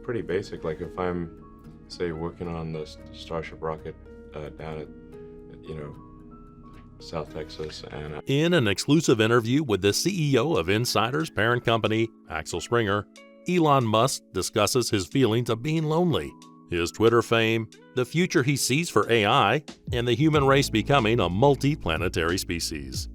pretty basic. Like if I'm, say, working on the Starship rocket down at, South Texas, and In an exclusive interview with the CEO of Insider's parent company, Axel Springer, Elon Musk discusses his feelings of being lonely, his Twitter fame, the future he sees for AI, and the human race becoming a multi-planetary species.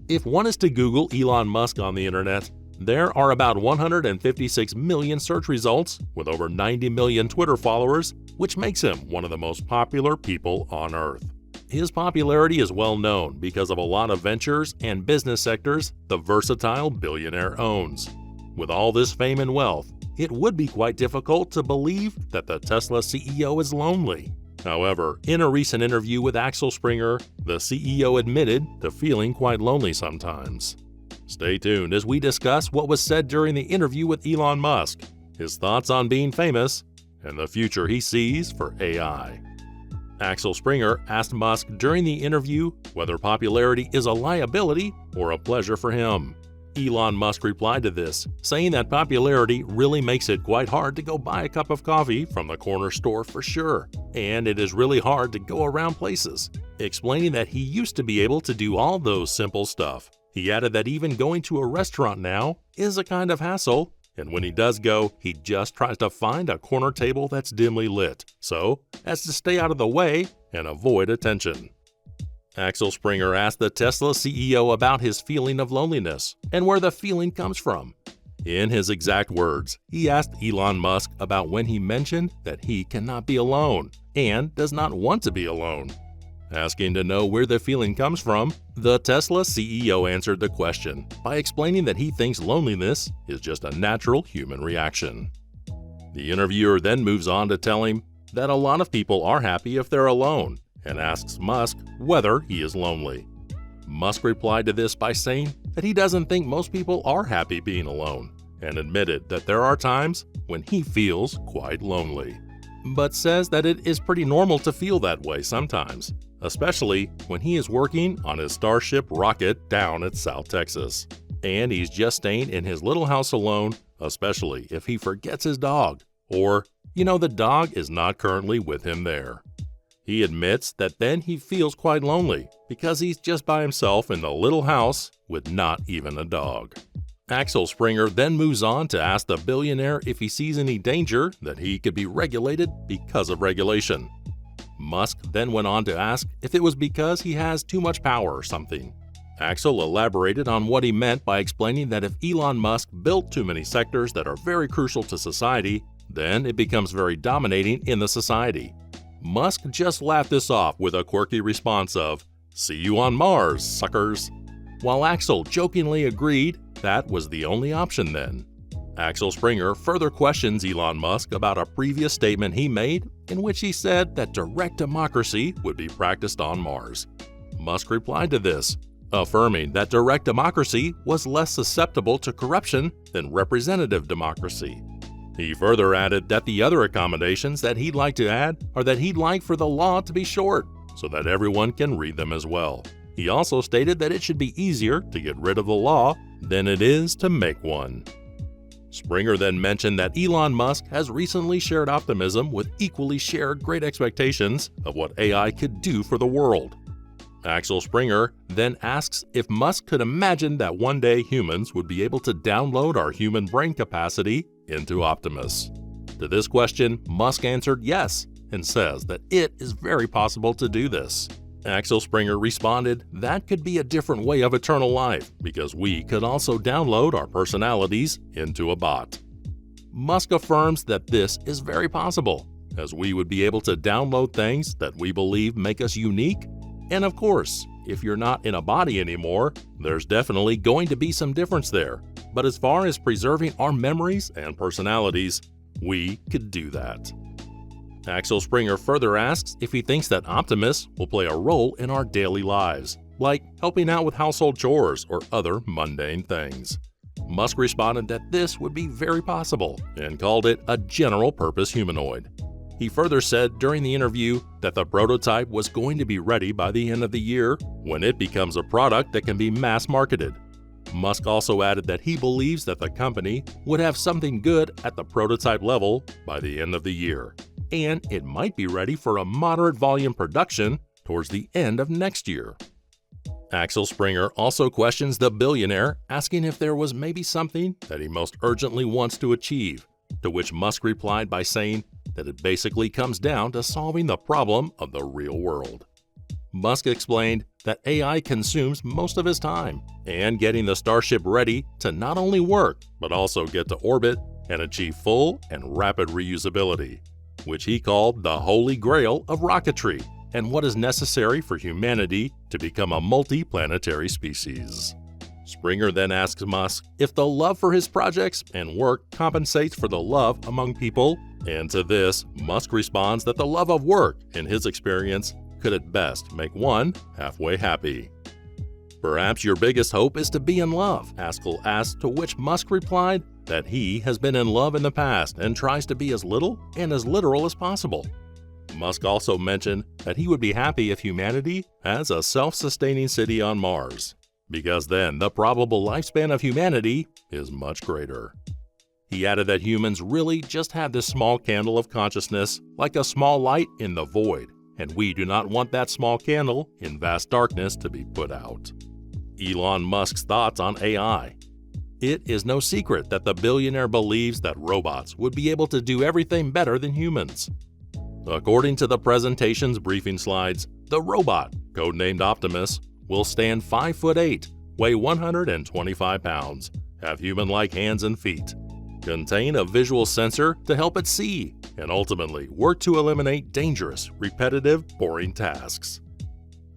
If one is to Google Elon Musk on the internet, there are about 156 million search results with over 90 million Twitter followers, which makes him one of the most popular people on Earth. His popularity is well known because of a lot of ventures and business sectors the versatile billionaire owns. With all this fame and wealth, it would be quite difficult to believe that the Tesla CEO is lonely. However, in a recent interview with Axel Springer, the CEO admitted to feeling quite lonely sometimes. Stay tuned as we discuss what was said during the interview with Elon Musk, his thoughts on being famous, and the future he sees for AI. Axel Springer asked Musk during the interview whether popularity is a liability or a pleasure for him. Elon Musk replied to this, saying that popularity really makes it quite hard to go buy a cup of coffee from the corner store for sure, and it is really hard to go around places, explaining that he used to be able to do all those simple stuff. He added that even going to a restaurant now is a kind of hassle, and when he does go, he just tries to find a corner table that's dimly lit, so as to stay out of the way and avoid attention. Axel Springer asked the Tesla CEO about his feeling of loneliness and where the feeling comes from. In his exact words, he asked Elon Musk about when he mentioned that he cannot be alone and does not want to be alone. Asking to know where the feeling comes from, the Tesla CEO answered the question by explaining that he thinks loneliness is just a natural human reaction. The interviewer then moves on to tell him that a lot of people are happy if they're alone and asks Musk whether he is lonely. Musk replied to this by saying that he doesn't think most people are happy being alone and admitted that there are times when he feels quite lonely, but says that it is pretty normal to feel that way sometimes, especially when he is working on his Starship rocket down at South Texas. And he's just staying in his little house alone, especially if he forgets his dog, or, the dog is not currently with him there. He admits that then he feels quite lonely because he's just by himself in the little house with not even a dog. Axel Springer then moves on to ask the billionaire if he sees any danger that he could be regulated because of regulation. Musk then went on to ask if it was because he has too much power or something. Axel elaborated on what he meant by explaining that if Elon Musk built too many sectors that are very crucial to society, then it becomes very dominating in the society. Musk just laughed this off with a quirky response of, "See you on Mars, suckers," while Axel jokingly agreed that was the only option then. Axel Springer further questions Elon Musk about a previous statement he made in which he said that direct democracy would be practiced on Mars. Musk replied to this, affirming that direct democracy was less susceptible to corruption than representative democracy. He further added that the other accommodations that he'd like to add are that he'd like for the law to be short so that everyone can read them as well. He also stated that it should be easier to get rid of the law than it is to make one. Springer then mentioned that Elon Musk has recently shared optimism with equally shared great expectations of what AI could do for the world. Axel Springer then asks if Musk could imagine that one day humans would be able to download our human brain capacity into Optimus. To this question, Musk answered yes and says that it is very possible to do this. Axel Springer responded, "That could be a different way of eternal life because we could also download our personalities into a bot." Musk affirms that this is very possible, as we would be able to download things that we believe make us unique. And of course, if you're not in a body anymore, there's definitely going to be some difference there. But as far as preserving our memories and personalities, we could do that. Axel Springer further asks if he thinks that Optimus will play a role in our daily lives, like helping out with household chores or other mundane things. Musk responded that this would be very possible and called it a general-purpose humanoid. He further said during the interview that the prototype was going to be ready by the end of the year when it becomes a product that can be mass-marketed. Musk also added that he believes that the company would have something good at the prototype level by the end of the year, and it might be ready for a moderate volume production towards the end of next year. Axel Springer also questions the billionaire, asking if there was maybe something that he most urgently wants to achieve, to which Musk replied by saying that it basically comes down to solving the problem of the real world. Musk explained that AI consumes most of his time, and getting the Starship ready to not only work, but also get to orbit and achieve full and rapid reusability, which he called the holy grail of rocketry, and what is necessary for humanity to become a multi-planetary species. Springer then asks Musk if the love for his projects and work compensates for the love among people, and to this, Musk responds that the love of work, in his experience, could at best make one halfway happy. Perhaps your biggest hope is to be in love, Axel asked, to which Musk replied that he has been in love in the past and tries to be as little and as literal as possible. Musk also mentioned that he would be happy if humanity has a self-sustaining city on Mars, because then the probable lifespan of humanity is much greater. He added that humans really just have this small candle of consciousness, like a small light in the void, and we do not want that small candle in vast darkness to be put out. Elon Musk's thoughts on AI. It is no secret that the billionaire believes that robots would be able to do everything better than humans. According to the presentation's briefing slides, the robot, codenamed Optimus, will stand 5'8", weigh 125 pounds, have human-like hands and feet, contain a visual sensor to help it see, and ultimately work to eliminate dangerous, repetitive, boring tasks.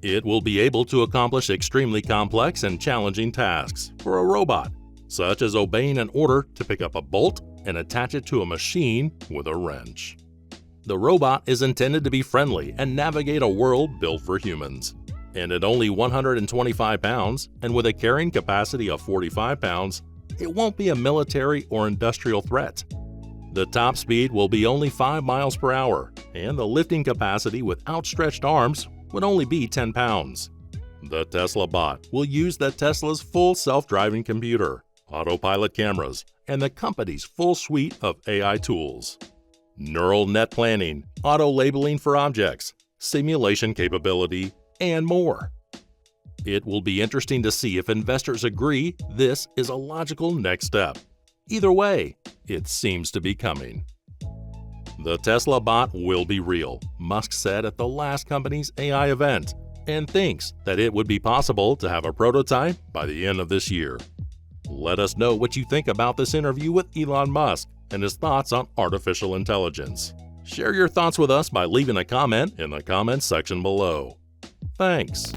It will be able to accomplish extremely complex and challenging tasks for a robot, such as obeying an order to pick up a bolt and attach it to a machine with a wrench. The robot is intended to be friendly and navigate a world built for humans. And at only 125 pounds, and with a carrying capacity of 45 pounds, it won't be a military or industrial threat. The top speed will be only 5 miles per hour, and the lifting capacity with outstretched arms would only be 10 pounds. The Tesla bot will use the Tesla's full self-driving computer, autopilot cameras, and the company's full suite of AI tools. Neural net planning, auto-labeling for objects, simulation capability, and more. It will be interesting to see if investors agree this is a logical next step. Either way, it seems to be coming. The Tesla bot will be real, Musk said at the last company's AI event, and thinks that it would be possible to have a prototype by the end of this year. Let us know what you think about this interview with Elon Musk and his thoughts on artificial intelligence. Share your thoughts with us by leaving a comment in the comments section below. Thanks.